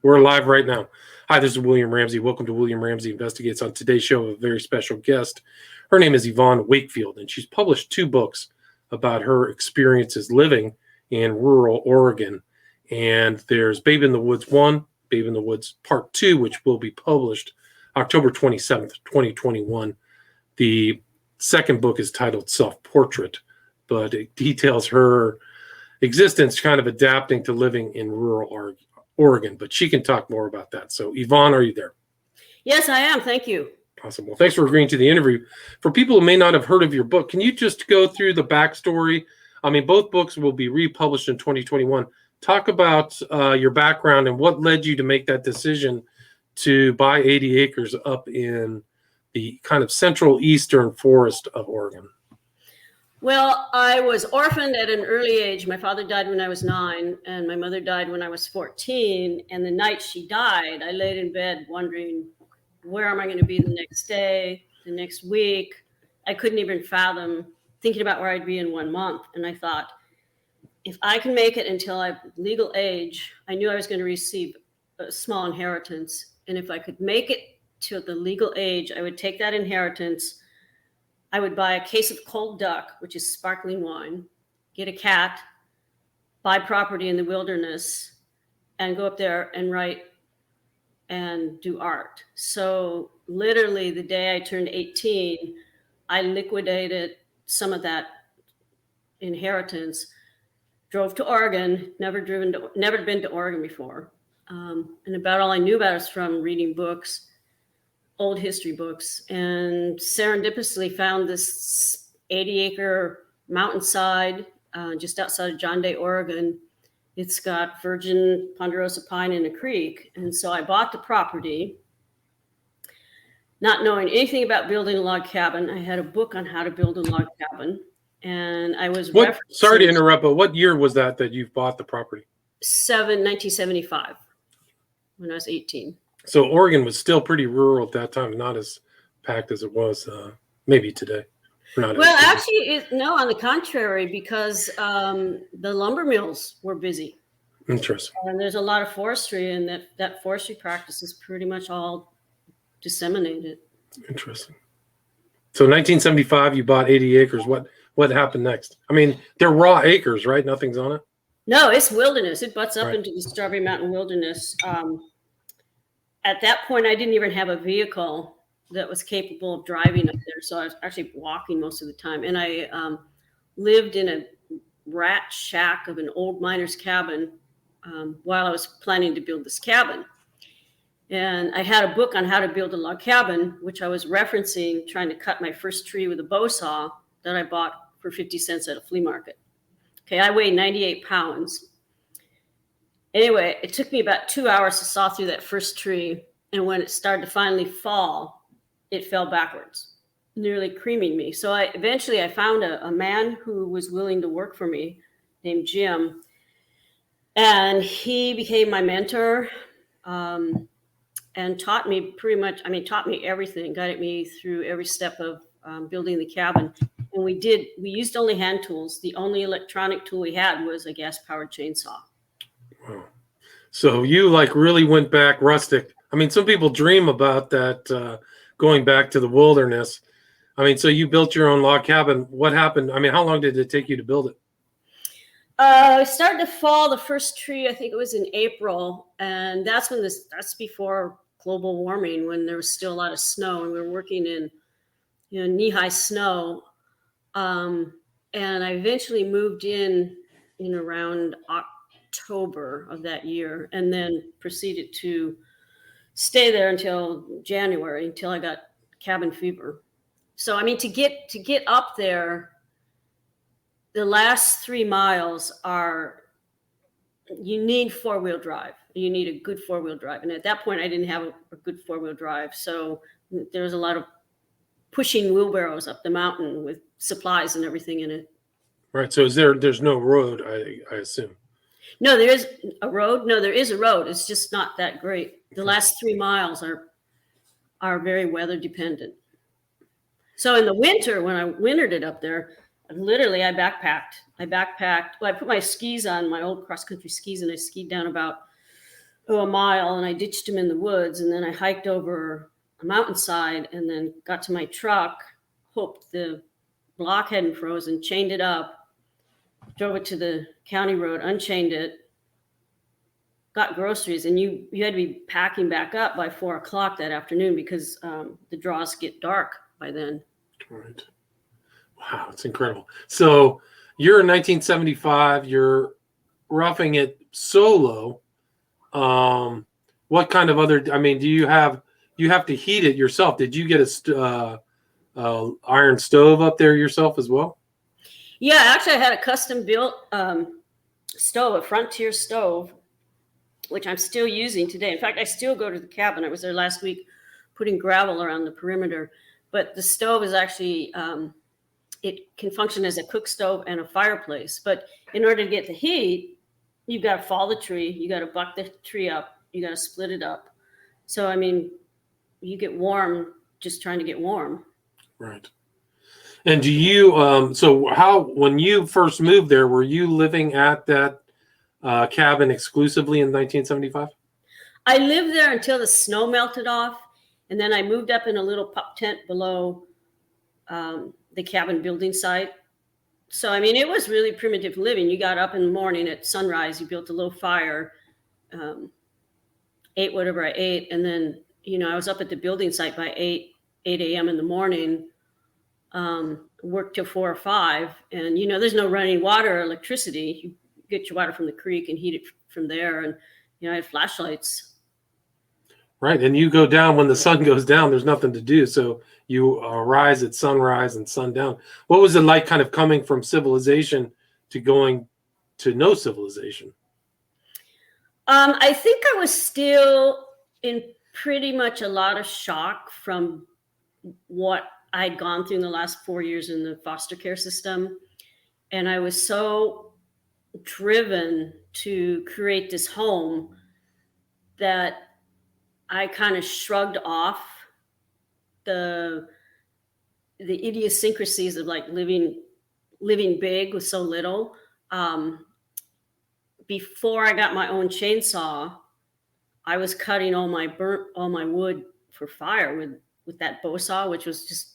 We're live right now. Hi, this is William Ramsey. Welcome to William Ramsey Investigates. On today's show, a very special guest. Her name is Yvonne Wakefield, and she's published 2 books about her experiences living in rural Oregon. And there's Babe in the Woods 1, Babe in the Woods Part 2, which will be published October 27th, 2021. The second book is titled Self-Portrait, but it details her existence kind of adapting to living in rural Oregon, but she can talk more about that. So Yvonne, are you there? Yes, I am. Thank you. Awesome. Well, thanks for agreeing to the interview. For people who may not have heard of your book, can you just go through the backstory? I mean, both books will be republished in 2021. Talk about your background and what led you to make that decision to buy 80 acres up in the kind of central eastern forest of Oregon. Well, I was orphaned at an early age. My father died when I was 9, and my mother died when I was 14. And the night she died, I laid in bed wondering, where am I going to be the next day, the next week? I couldn't even fathom thinking about where I'd be in 1 month. And I thought, if I can make it until I'm legal age, I knew I was going to receive a small inheritance. And if I could make it to the legal age, I would take that inheritance. I would buy a case of cold duck, which is sparkling wine, get a cat, buy property in the wilderness, and go up there and write and do art. So literally the day I turned 18, I liquidated some of that inheritance, drove to Oregon, never been to Oregon before. And about all I knew about it was from reading books, old history books, and serendipitously found this 80-acre mountainside just outside of John Day, Oregon. It's got virgin ponderosa pine in a creek. And so I bought the property, not knowing anything about building a log cabin. I had a book on how to build a log cabin. And I was sorry to interrupt, but what year was that you bought the property? 1975, when I was 18. So Oregon was still pretty rural at that time, not as packed as it was maybe today. Well, actually, no, on the contrary, because the lumber mills were busy. Interesting. And there's a lot of forestry, and that forestry practice is pretty much all disseminated. Interesting. So 1975, you bought 80 acres. What happened next? I mean, they're raw acres, right? Nothing's on it? No, it's wilderness. It butts up into the Strawberry Mountain wilderness. At that point, I didn't even have a vehicle that was capable of driving up there. So I was actually walking most of the time. And I lived in a rat shack of an old miner's cabin while I was planning to build this cabin. And I had a book on how to build a log cabin, which I was referencing, trying to cut my first tree with a bow saw that I bought for 50 cents at a flea market. Okay, I weighed 98 pounds. Anyway, it took me about 2 hours to saw through that first tree. And when it started to finally fall, it fell backwards, nearly creaming me. So eventually I found a man who was willing to work for me named Jim. And he became my mentor and taught me taught me everything, guided me through every step of building the cabin. And we used only hand tools. The only electronic tool we had was a gas-powered chainsaw. Wow. So you really went back rustic. I mean, some people dream about that, going back to the wilderness. I mean, so you built your own log cabin. What happened? I mean, how long did it take you to build it? It started to fall, the first tree, I think it was in April. And that's before global warming, when there was still a lot of snow and we were working in knee-high snow. And I eventually moved in around October of that year, and then proceeded to stay there until January, until I got cabin fever. So, I mean, to get up there, the last 3 miles you need 4-wheel drive. You need a good 4-wheel drive. And at that point, I didn't have a good 4-wheel drive. So there was a lot of pushing wheelbarrows up the mountain with supplies and everything in it. Right. So there's no road, I assume. No, there is a road. No, there is a road. It's just not that great. The last 3 miles are very weather dependent. So in the winter, when I wintered it up there, literally I backpacked. Well, I put my skis on, my old cross-country skis, and I skied down about a mile, and I ditched him in the woods, and then I hiked over a mountainside and then got to my truck, hoped the block hadn't frozen, chained it up, drove it to the county road, unchained it, got groceries, and you had to be packing back up by 4 o'clock that afternoon because the draws get dark by then. Right. Wow, it's incredible. So you're in 1975. You're roughing it solo. What kind of other? I mean, do you have to heat it yourself? Did you get a iron stove up there yourself as well? Yeah, actually, I had a custom built stove, a Frontier stove, which I'm still using today. In fact, I still go to the cabin. I was there last week putting gravel around the perimeter. But the stove is actually, it can function as a cook stove and a fireplace. But in order to get the heat, you've got to fall the tree. You got to buck the tree up. You got to split it up. So, I mean, you get warm just trying to get warm. Right. And do you, so how, when you first moved there, were you living at that cabin exclusively in 1975? I lived there until the snow melted off. And then I moved up in a little pup tent below the cabin building site. So, I mean, it was really primitive living. You got up in the morning at sunrise, you built a little fire, ate whatever I ate. And then, you know, I was up at the building site by 8 a.m. in the morning, worked till 4 or 5. And, you know, there's no running water or electricity. You get your water from the creek and heat it from there. And, you know, I had flashlights. Right. And you go down when the sun goes down, there's nothing to do. So you rise at sunrise and sundown. What was it like kind of coming from civilization to going to no civilization? I think I was still in pretty much a lot of shock from what I'd gone through in the last 4 years in the foster care system. And I was so driven to create this home that I kind of shrugged off the idiosyncrasies of like living big with so little. Before I got my own chainsaw, I was cutting all my wood for fire with that bow saw, which was just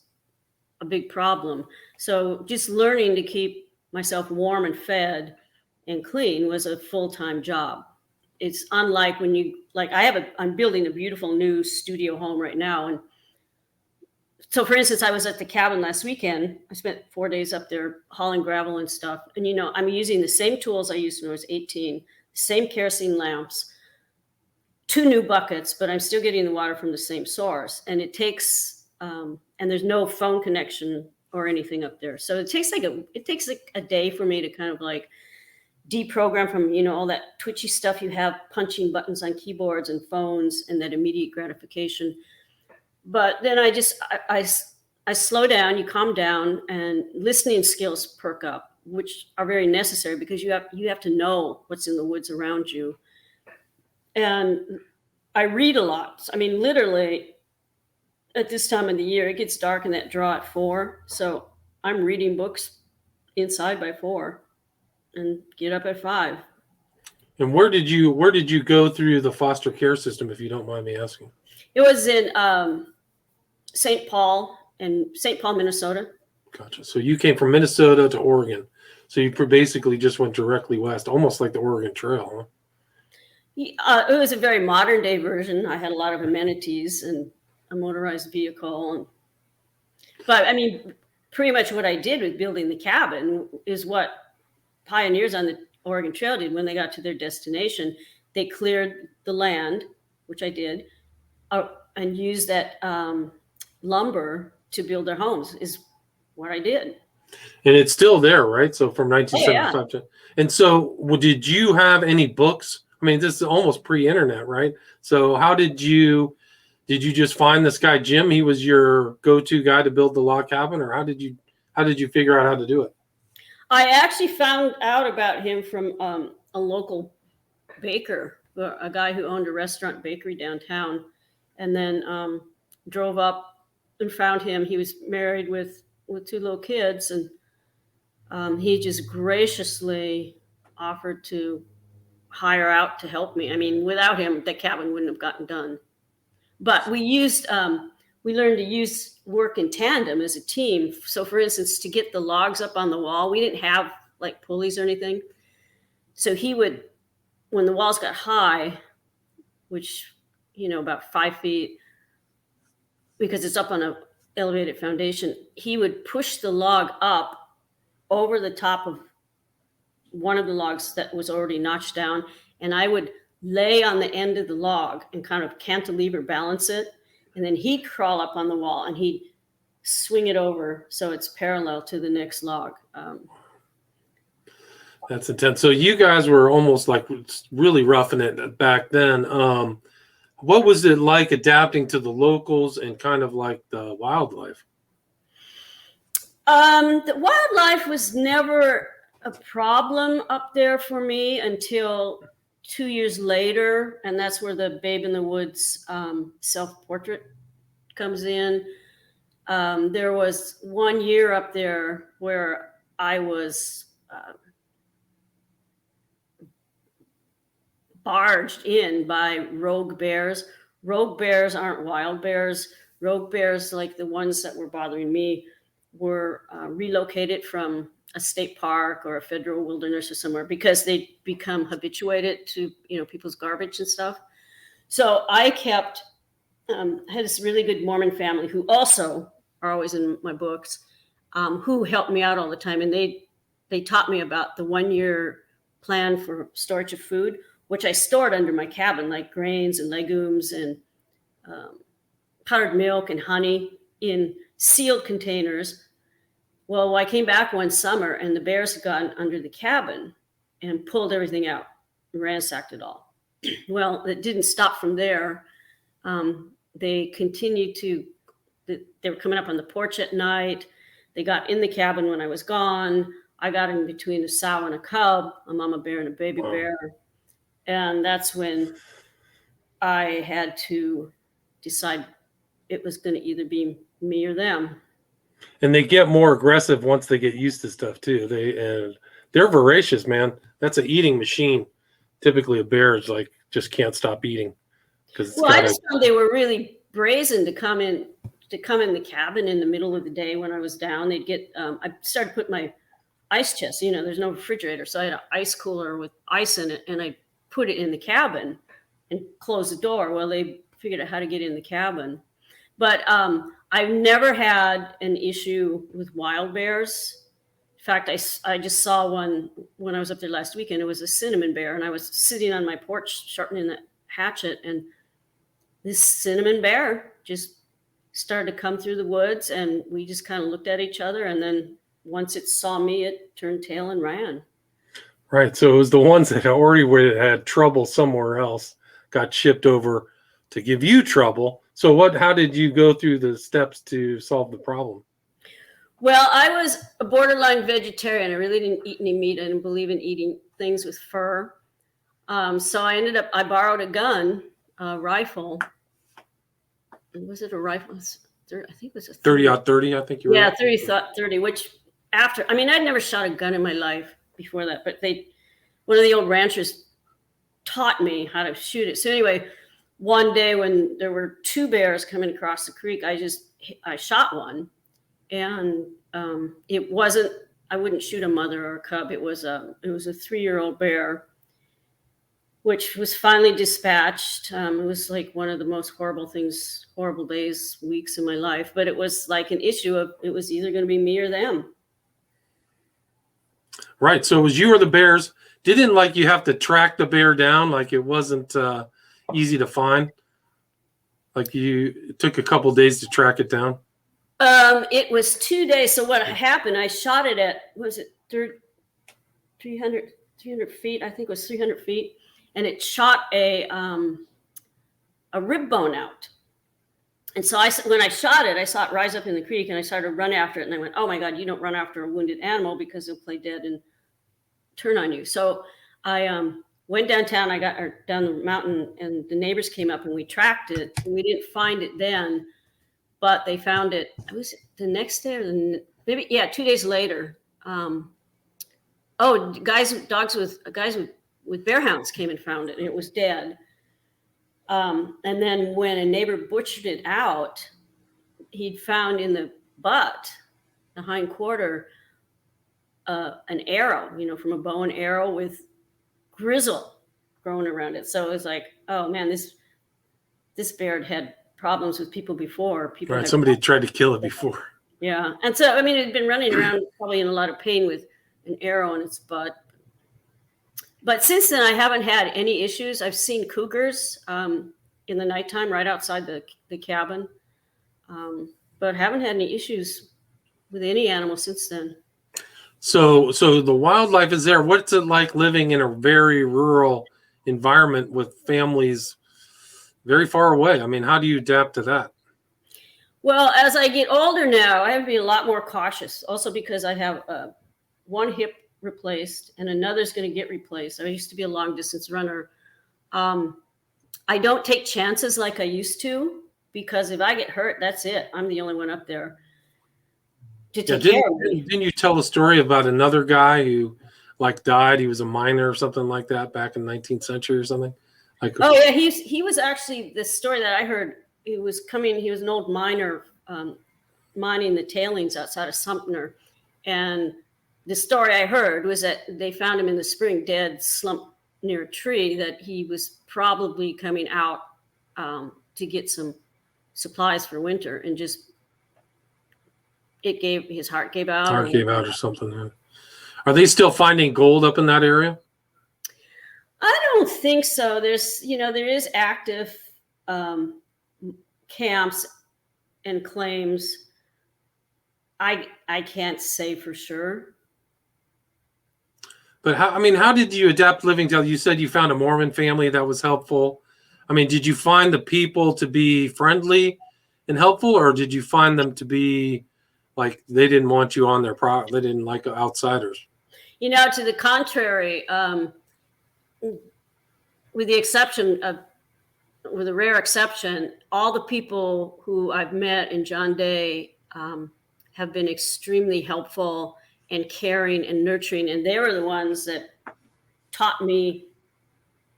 a big problem. So just learning to keep myself warm and fed and clean was a full-time job. It's unlike when you, like I'm building a beautiful new studio home right now. And so for instance, I was at the cabin last weekend. I spent 4 days up there hauling gravel and stuff. And, you know, I'm using the same tools I used when I was 18, same kerosene lamps, 2 new buckets, but I'm still getting the water from the same source. And it takes, and there's no phone connection or anything up there. So it takes a day for me to kind of like deprogram from, you know, all that twitchy stuff you have punching buttons on keyboards and phones and that immediate gratification. But then I slow down, you calm down, and listening skills perk up, which are very necessary because you have to know what's in the woods around you. And I read a lot. I mean, literally at this time of the year, it gets dark in that draw at 4. So I'm reading books inside by 4 and get up at 5. And where did you go through the foster care system, if you don't mind me asking? It was in St. Paul, Minnesota. Gotcha. So you came from Minnesota to Oregon. So you basically just went directly west, almost like the Oregon Trail, huh? It was a very modern day version. I had a lot of amenities and a motorized vehicle. But I mean, pretty much what I did with building the cabin is what pioneers on the Oregon Trail did when they got to their destination. They cleared the land, which I did, and used that lumber to build their homes is what I did. And it's still there, right? So from 1975 to, and so did you have any books? I mean, this is almost pre-internet, right? So how did you just find this guy, Jim? He was your go-to guy to build the log cabin, or how did you figure out how to do it? I actually found out about him from a local baker, a guy who owned a restaurant bakery downtown, and then drove up and found him. He was married with 2 little kids, and he just graciously offered to hire out to help me. I mean, without him, the cabin wouldn't have gotten done. But we learned to work in tandem as a team. So for instance, to get the logs up on the wall, we didn't have like pulleys or anything. So he would, when the walls got high, which, about 5 feet, because it's up on a elevated foundation, he would push the log up over the top of one of the logs that was already notched down. And I would lay on the end of the log and kind of cantilever balance it. And then he'd crawl up on the wall and he'd swing it over so it's parallel to the next log. That's intense. So you guys were almost like really roughing it back then. What was it like adapting to the locals and kind of like the wildlife? The wildlife was never a problem up there for me until 2 years later, and that's where the Babe in the Woods self-portrait comes in. There was 1 year up there where I was barged in by rogue bears. Rogue bears aren't wild bears. Rogue bears, like the ones that were bothering me, were relocated from a state park or a federal wilderness or somewhere because they become habituated to people's garbage and stuff. So I had this really good Mormon family who also are always in my books, who helped me out all the time, and they taught me about the 1 year plan for storage of food, which I stored under my cabin, like grains and legumes and powdered milk and honey in sealed containers. Well, I came back one summer and the bears had gotten under the cabin and pulled everything out and ransacked it all. Well, it didn't stop from there. They continued they were coming up on the porch at night. They got in the cabin when I was gone. I got in between a sow and a cub, a mama bear and a baby bear. And that's when I had to decide it was going to either be me or them. And they get more aggressive once they get used to stuff too. They're voracious, man. That's an eating machine. Typically, a bear is like just can't stop eating. I just found they were really brazen to come in the cabin in the middle of the day when I was down. They'd get. I started putting my ice chest. There's no refrigerator, so I had an ice cooler with ice in it, and I put it in the cabin and close the door. Well, they figured out how to get in the cabin. But I've never had an issue with wild bears. In fact, I just saw one when I was up there last weekend. It was a cinnamon bear, and I was sitting on my porch sharpening the hatchet, and this cinnamon bear just started to come through the woods, and we just kind of looked at each other, and then once it saw me, it turned tail and ran. Right. So it was the ones that already had trouble somewhere else got shipped over to give you trouble. So how did you go through the steps to solve the problem? Well, I was a borderline vegetarian. I really didn't eat any meat. I didn't believe in eating things with fur. So I borrowed a gun, a rifle. Was it a rifle? I think it was a 30-30, I think you were. Yeah, 30, which I'd never shot a gun in my life before that, but one of the old ranchers taught me how to shoot it. So anyway, one day when there were 2 bears coming across the creek, I shot one, and I wouldn't shoot a mother or a cub. It was a 3-year-old bear, which was finally dispatched. It was like one of the most horrible days, weeks in my life, but it was like an issue of it was either going to be me or them. Right. So it was you or the bears. Didn't like you have to track the bear down? Like it wasn't easy to find? Like it took a couple days to track it down? It was 2 days. So what happened, I shot it at, was it 300 feet? I think it was 300 feet. And it shot a rib bone out. And so when I shot it, I saw it rise up in the creek, and I started to run after it. And I went, oh my God, you don't run after a wounded animal because they'll play dead and turn on you. So I went downtown, down the mountain, and the neighbors came up and we tracked it. And we didn't find it then, but they found it. It was the next day or 2 days later. Guys with with bear hounds came and found it, and it was dead. And then when a neighbor butchered it out, he'd found in the butt, the hind quarter, an arrow, from a bow and arrow with grizzle growing around it. So it was like, oh man, this bear had problems with people before. People right, somebody tried to kill it before. Yeah, and so it had been running around probably in a lot of pain with an arrow in its butt. But since then, I haven't had any issues. I've seen cougars in the nighttime right outside the cabin, but haven't had any issues with any animal since then. So the wildlife is there. What's it like living in a very rural environment with families very far away? I mean, how do you adapt to that? Well, as I get older now, I have to be a lot more cautious. Also because I have one hip replaced and another's going to get replaced. I used to be a long distance runner. I don't take chances like I used to, because if I get hurt, that's it. I'm the only one up there to take care of me. Didn't you tell a story about another guy who died? He was a miner or something like that back in the 19th century or something. Oh yeah, he was actually, the story that I heard. He was an old miner mining the tailings outside of Sumter, and the story I heard was that they found him in the spring dead, slumped near a tree, that he was probably coming out to get some supplies for winter, and just his heart gave out. Heart gave out or something. Yeah. Are they still finding gold up in that area? I don't think so. There's, there is active camps and claims. I can't say for sure. But how did you adapt living till you said you found a Mormon family that was helpful? I mean, did you find the people to be friendly and helpful, or did you find them to be like they didn't want you on their property? They didn't like outsiders? To the contrary, with a rare exception, all the people who I've met in John Day have been extremely helpful and caring and nurturing. And they were the ones that taught me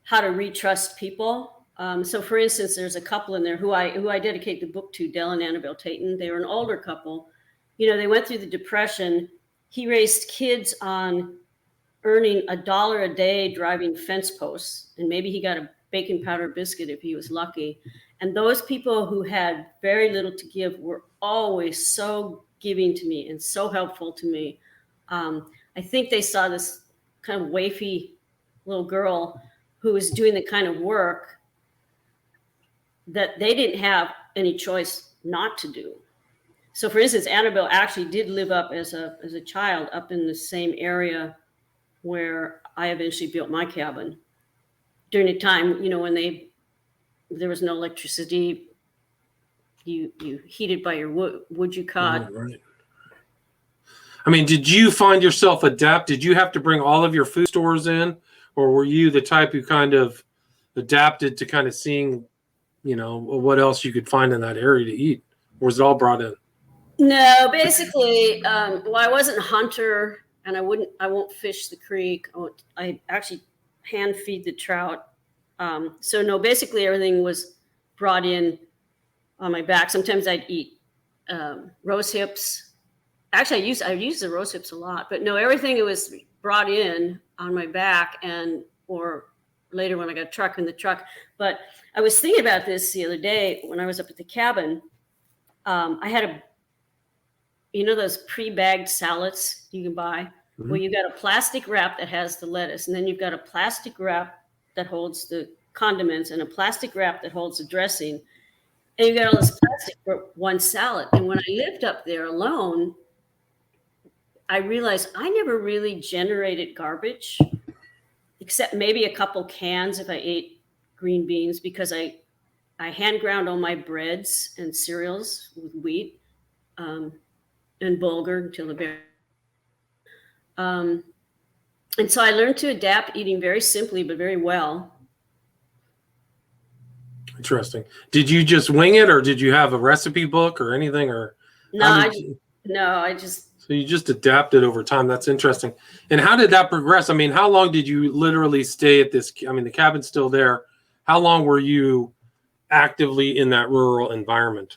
how to retrust people. So for instance, there's a couple in there who I dedicate the book to, Dell and Annabelle Tayton. They were an older couple. They went through the Depression. He raised kids on earning $1 a day driving fence posts, and maybe he got a bacon powder biscuit if he was lucky. And those people who had very little to give were always so giving to me and so helpful to me. I think they saw this kind of wafy little girl who was doing the kind of work that they didn't have any choice not to do. So for instance, Annabelle actually did live up as a child up in the same area where I eventually built my cabin during a time, when there was no electricity. You heated by your wood you caught. Right. I mean, did you find yourself adapt? Did you have to bring all of your food stores in, or were you the type who kind of adapted to kind of seeing, what else you could find in that area to eat? Or was it all brought in? No, basically, I wasn't a hunter, and I won't fish the creek. I actually hand feed the trout. So no, basically everything was brought in on my back. Sometimes I'd eat rose hips. Actually, I use the rose hips a lot, but no, everything was brought in on my back, or later when I got a truck in the truck. But I was thinking about this the other day when I was up at the cabin. I had those pre-bagged salads you can buy. Mm-hmm. Well, you've got a plastic wrap that has the lettuce, and then you've got a plastic wrap that holds the condiments, and a plastic wrap that holds the dressing. And you got all this plastic for one salad. And when I lived up there alone, I realized I never really generated garbage, except maybe a couple cans if I ate green beans, because I hand ground all my breads and cereals with wheat and bulgur until the berry. And so I learned to adapt, eating very simply but very well. Interesting. Did you just wing it, or did you have a recipe book or anything? Or no, I just So you just adapted over time. That's interesting. And how did that progress? I mean, how long did you literally stay at this? I mean, the cabin's still there. How long were you actively in that rural environment?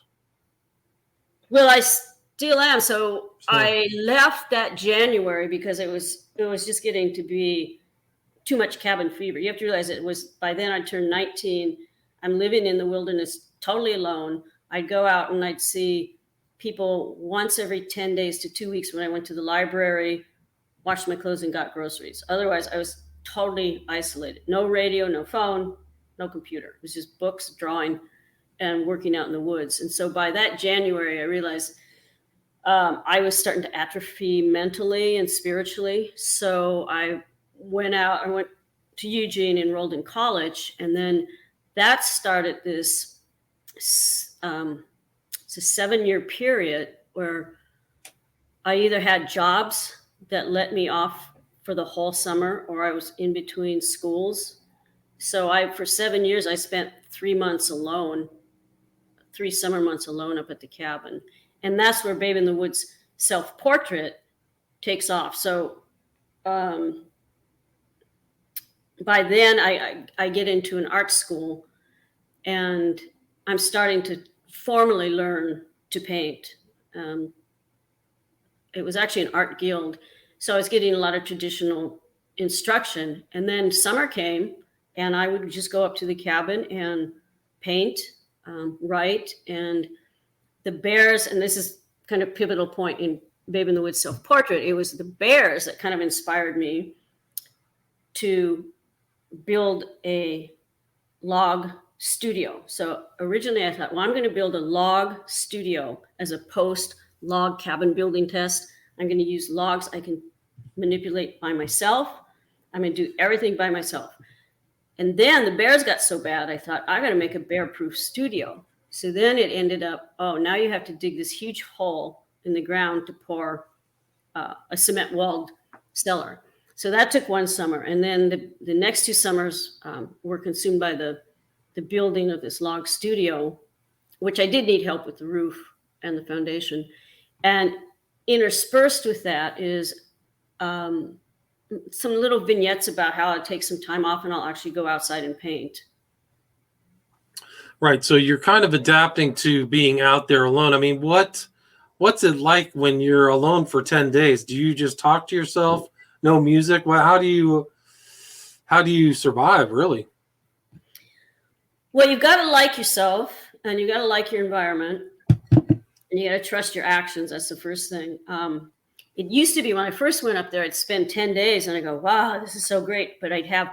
Well, I still am. So I left that January because it was just getting to be too much cabin fever. You have to realize it was by then I turned 19. I'm living in the wilderness totally alone. I'd go out and I'd see people once every 10 days to 2 weeks when I went to the library, washed my clothes and got groceries. Otherwise, I was totally isolated. No radio, no phone, no computer. It was just books, drawing, and working out in the woods. And so by that January, I realized I was starting to atrophy mentally and spiritually. So I went to Eugene, enrolled in college, and then that started this it's a 7-year period where I either had jobs that let me off for the whole summer or I was in between schools. So for 7 years, I spent 3 months alone, 3 summer months alone up at the cabin. And that's where Babe in the Woods self-portrait takes off. So by then I get into an art school and I'm starting to formally learn to paint. It was actually an art guild. So I was getting a lot of traditional instruction. And then summer came and I would just go up to the cabin and paint, write. And the bears, and this is kind of pivotal point in Babe in the Woods self-portrait, it was the bears that kind of inspired me to build a log studio. So originally I thought, well, I'm going to build a log studio as a post-log cabin building test. I'm going to use logs I can manipulate by myself. I'm going to do everything by myself. And then the bears got so bad, I thought, I got to make a bear-proof studio. So then it ended up, now you have to dig this huge hole in the ground to pour a cement-walled cellar. So that took one summer. And then the next 2 summers were consumed by the building of this log studio, which I did need help with the roof and the foundation. And interspersed with that is some little vignettes about how I take some time off and I'll actually go outside and paint. Right. So you're kind of adapting to being out there alone. I mean, what's it like when you're alone for 10 days? Do you just talk to yourself? No music? Well, how do you survive, really? Well, you've got to like yourself and you got to like your environment and you got to trust your actions. That's the first thing. It used to be when I first went up there, I'd spend 10 days and I go, wow, this is so great. But I'd have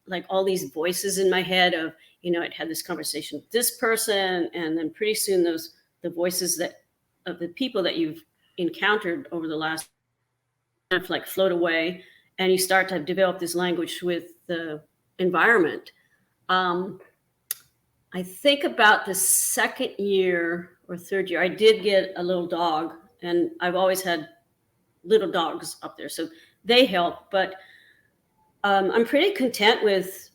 like all these voices in my head of, I'd had this conversation with this person. And then pretty soon the voices of the people that you've encountered over the last like float away and you start to develop this language with the environment. I think about the second year or third year, I did get a little dog and I've always had little dogs up there. So they help, but I'm pretty content with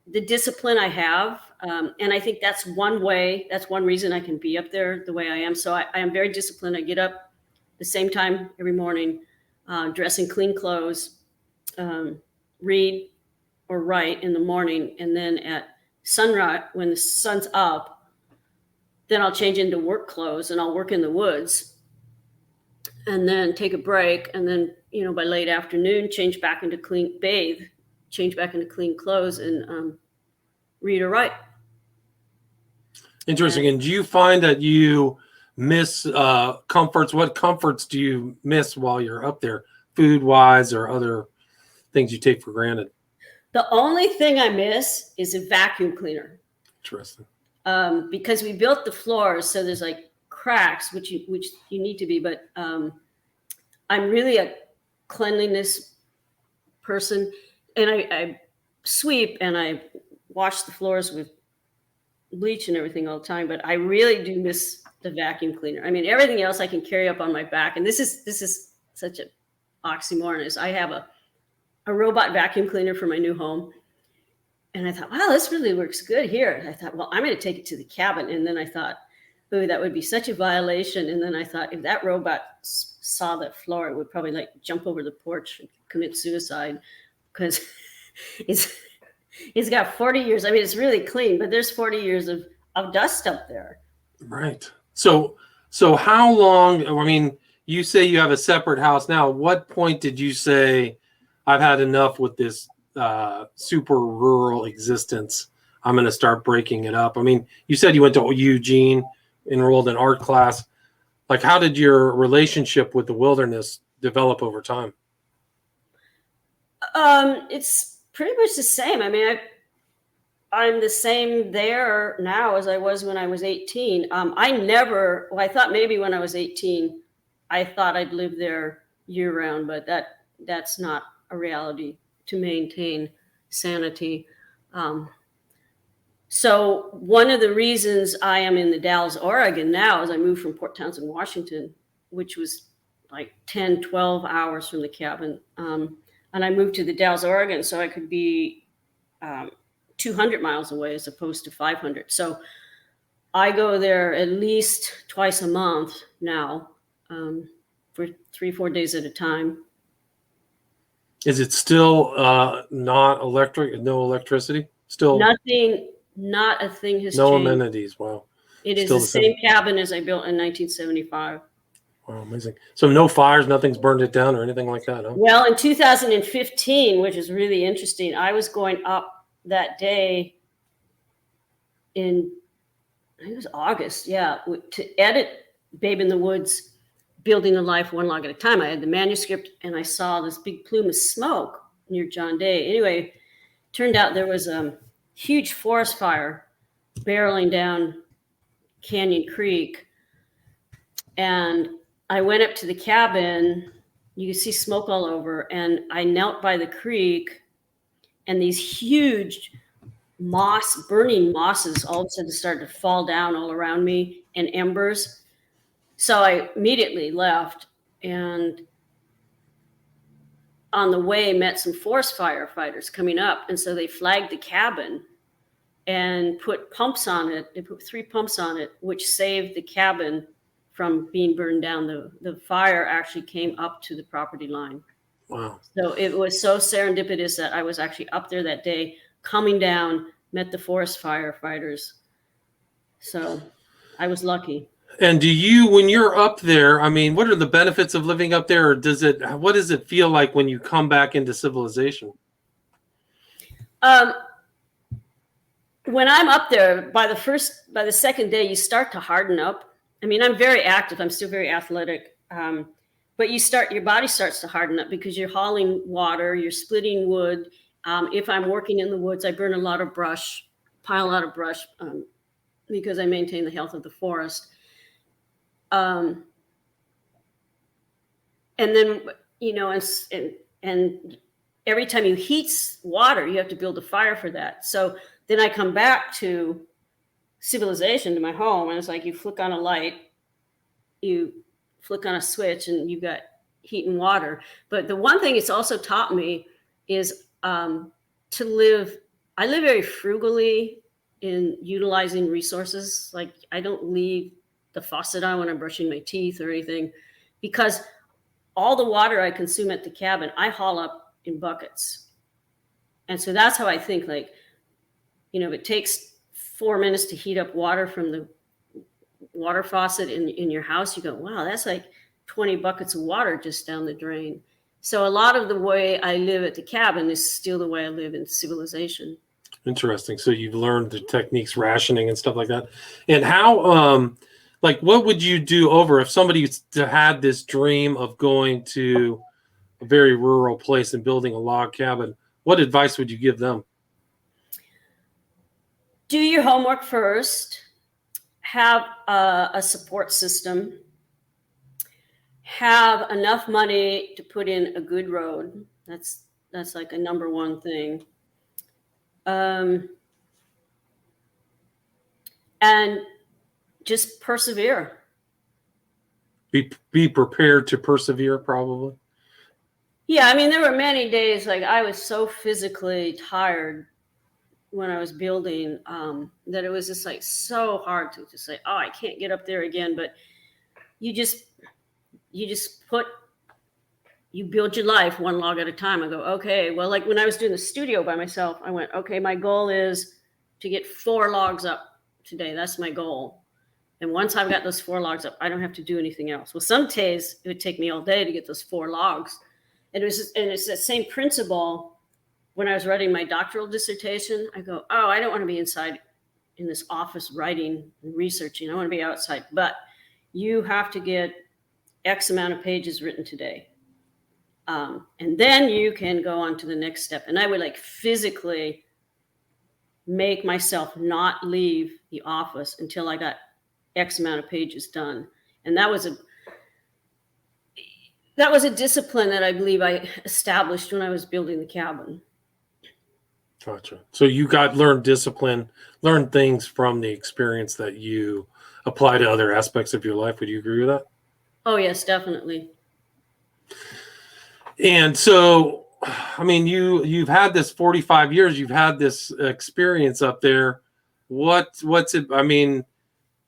the discipline I have. And I think that's one reason I can be up there the way I am. So I am very disciplined. I get up the same time every morning, dress in clean clothes, read or write in the morning. And then at sunrise, when the sun's up, then I'll change into work clothes and I'll work in the woods and then take a break. And then, by late afternoon, change back into clean clothes and read or write. Interesting. And do you find that you miss comforts? What comforts do you miss while you're up there, food-wise or other things you take for granted? The only thing I miss is a vacuum cleaner. Interesting. Because we built the floors, so there's like cracks, which you need to be. But I'm really a cleanliness person, and I sweep and I wash the floors with bleach and everything all the time. But I really do miss the vacuum cleaner. I mean, everything else I can carry up on my back, and this is such an oxymoron. Is I have a robot vacuum cleaner for my new home. And I thought, wow, this really works good here. And I thought, well, I'm going to take it to the cabin. And then I thought, oh, that would be such a violation. And then I thought, if that robot saw that floor, I would probably like jump over the porch and commit suicide, because it's got 40 years. I mean, it's really clean, but there's 40 years of dust up there. Right. So how long, I mean, you say you have a separate house now. What point did you say, I've had enough with this super rural existence? I'm going to start breaking it up. I mean, you said you went to Eugene, enrolled in art class. Like, how did your relationship with the wilderness develop over time? It's pretty much the same. I mean, I'm the same there now as I was when I was 18. I thought maybe when I was 18, I thought I'd live there year round, but that's not a reality to maintain sanity. So one of the reasons I am in the Dalles, Oregon now is I moved from Port Townsend, Washington, which was like 10, 12 hours from the cabin. And I moved to the Dalles, Oregon, so I could be 200 miles away as opposed to 500. So I go there at least twice a month now, for 3-4 days at a time. Is it still not electric? No electricity? Still nothing, not a thing has no changed. Amenities. Wow. It is the same cabin as I built in 1975. Wow, amazing. So no fires, nothing's burned it down or anything like that, huh? Well, in 2015, which is really interesting, I was going up that day I think it was August, to edit Babe in the Woods, Building a Life One Log at a Time. I had the manuscript and I saw this big plume of smoke near John Day. Anyway, turned out there was a huge forest fire barreling down Canyon Creek. And I went up to the cabin. You could see smoke all over. And I knelt by the creek, and these huge burning mosses all of a sudden started to fall down all around me, and embers. So I immediately left, and on the way met some forest firefighters coming up. And so they flagged the cabin and put pumps on it. They put 3 pumps on it, which saved the cabin from being burned down. The fire actually came up to the property line. Wow. So it was so serendipitous that I was actually up there that day, coming down, met the forest firefighters. So I was lucky. And do you, when you're up there, I mean, what are the benefits of living up there? Or what does it feel like when you come back into civilization? When I'm up there, by the second day, you start to harden up. I mean, I'm very active. I'm still very athletic. But your body starts to harden up because you're hauling water, you're splitting wood. If I'm working in the woods, I burn a lot of brush, pile a lot of brush, because I maintain the health of the forest. And then, and every time you heat water, you have to build a fire for that. So then I come back to civilization, to my home, and it's like you flick on a light, you flick on a switch, and you've got heat and water. But the one thing it's also taught me is I live very frugally in utilizing resources. Like, I don't leave the faucet on when I'm brushing my teeth or anything, because all the water I consume at the cabin, I haul up in buckets. And so that's how I think, like, if it takes 4 minutes to heat up water from the water faucet in your house, you go, wow, that's like 20 buckets of water just down the drain. So a lot of the way I live at the cabin is still the way I live in civilization. Interesting. So you've learned the techniques, rationing and stuff like that. And how, what would you do if somebody had this dream of going to a very rural place and building a log cabin? What advice would you give them? Do your homework first. Have a support system. Have enough money to put in a good road. That's like a number one thing. And just persevere. Be prepared to persevere, probably. Yeah, I mean, there were many days like I was so physically tired when I was building that it was just like so hard to say, oh, I can't get up there again. But you just you just you build your life one log at a time. I go, okay, well, like when I was doing the studio by myself, I went, okay, my goal is to get 4 logs up today. That's my goal. And once I've got those 4 logs up, I don't have to do anything else. Well, some days it would take me all day to get those 4 logs. And it's the same principle. When I was writing my doctoral dissertation, I go, oh, I don't want to be inside in this office writing and researching. I want to be outside. But you have to get X amount of pages written today. And then you can go on to the next step. And I would like physically make myself not leave the office until I got X amount of pages done. And that was a discipline that I believe I established when I was building the cabin. Gotcha. So you learned discipline, learned things from the experience that you apply to other aspects of your life. Would you agree with that? Oh, yes, definitely. And so, I mean, you've had this 45 years, you've had this experience up there. What's it? I mean,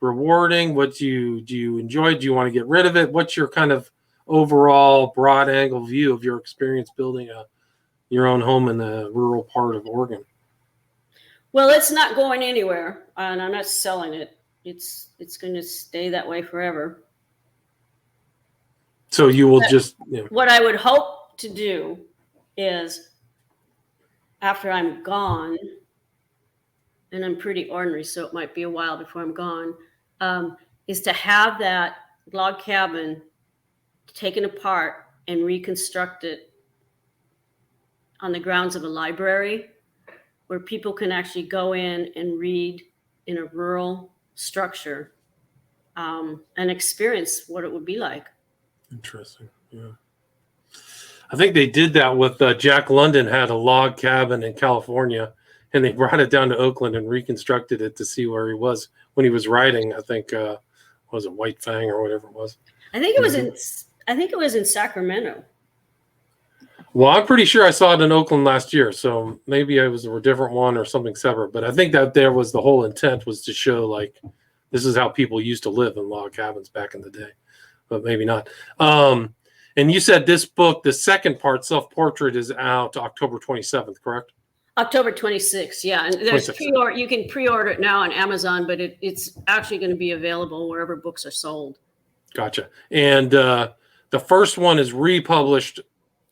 rewarding? What do you enjoy? Do you want to get rid of it? What's your kind of overall broad angle view of your experience building your own home in the rural part of Oregon? Well, it's not going anywhere, and I'm not selling it. It's going to stay that way forever. So you will What I would hope to do is, after I'm gone, and I'm pretty ornery, so it might be a while before I'm gone, is to have that log cabin taken apart and reconstruct it on the grounds of a library where people can actually go in and read in a rural structure and experience what it would be like. Interesting. Yeah. I think they did that with Jack London had a log cabin in California, and they brought it down to Oakland and reconstructed it to see where he was when he was writing. I think was it White Fang or whatever it was. I think it was in Sacramento. Well, I'm pretty sure I saw it in Oakland last year, so maybe it was a different one or something separate. But I think that there was the whole intent was to show like this is how people used to live in log cabins back in the day. But maybe not. And you said this book, the second part, Self-Portrait, is out October 27th, correct? October 26th, yeah. And there's you can pre-order it now on Amazon, but it's actually going to be available wherever books are sold. Gotcha. And the first one is republished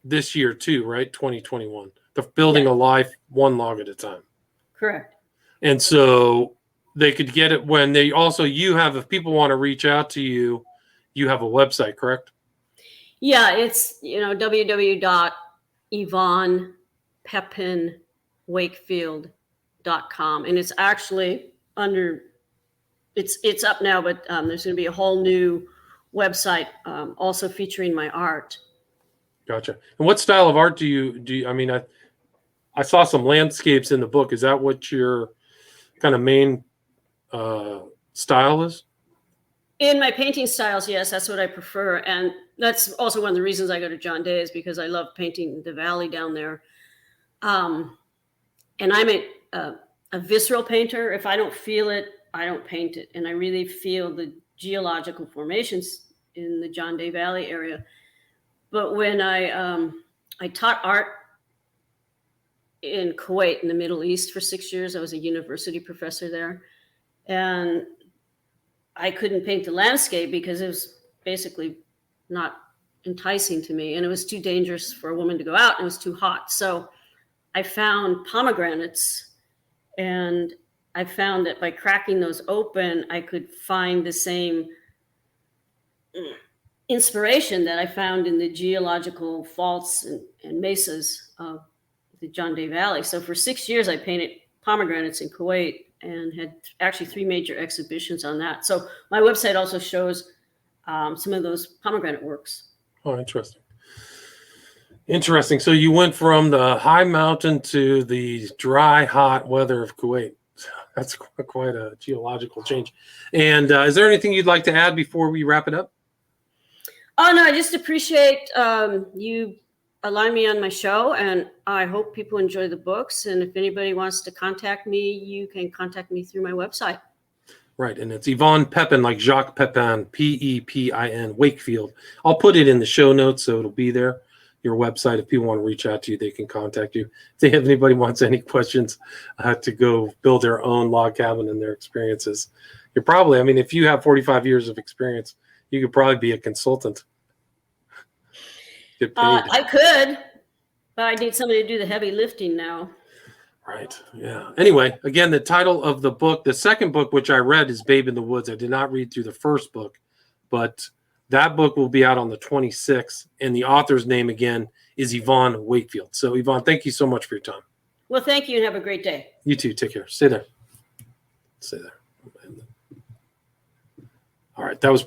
this year too, right? 2021. The Building a Life One Log at a Time. Correct. And so they could get it when they also, if people want to reach out to you, you have a website, correct? Yeah, it's, www.YvonneWakefield.com. And it's actually it's up now, but there's going to be a whole new website also featuring my art. Gotcha. And what style of art do you, I mean, I saw some landscapes in the book. Is that what your kind of main style is? In my painting styles, yes, that's what I prefer. And that's also one of the reasons I go to John Day, is because I love painting the valley down there. And I'm a visceral painter. If I don't feel it, I don't paint it. And I really feel the geological formations in the John Day Valley area. But when I taught art in Kuwait in the Middle East for 6 years, I was a university professor there. And I couldn't paint the landscape because it was basically not enticing to me. And it was too dangerous for a woman to go out, and it was too hot. So I found pomegranates, and I found that by cracking those open, I could find the same inspiration that I found in the geological faults and mesas of the John Day Valley. So for 6 years, I painted pomegranates in Kuwait and had actually 3 major exhibitions on that. So my website also shows some of those pomegranate works. Oh, interesting. Interesting. So you went from the high mountain to the dry, hot weather of Kuwait. That's quite a geological change. And is there anything you'd like to add before we wrap it up? Oh, no, I just appreciate you allowing me on my show, and I hope people enjoy the books. And if anybody wants to contact me, you can contact me through my website. Right, and it's Yvonne Pepin, like Jacques Pepin, Pepin, Wakefield. I'll put it in the show notes, so it'll be there. Your website, if people want to reach out to you, they can contact you. If anybody wants any questions to go build their own log cabin and their experiences, you're probably, I mean, if you have 45 years of experience, you could probably be a consultant. Get paid. I could, but I need somebody to do the heavy lifting now. Right. Yeah. Anyway, again, the title of the book, the second book, which I read, is Babe in the Woods. I did not read through the first book, but that book will be out on the 26th. And the author's name, again, is Yvonne Wakefield. So, Yvonne, thank you so much for your time. Well, thank you and have a great day. You too. Take care. Stay there. Stay there. All right. That was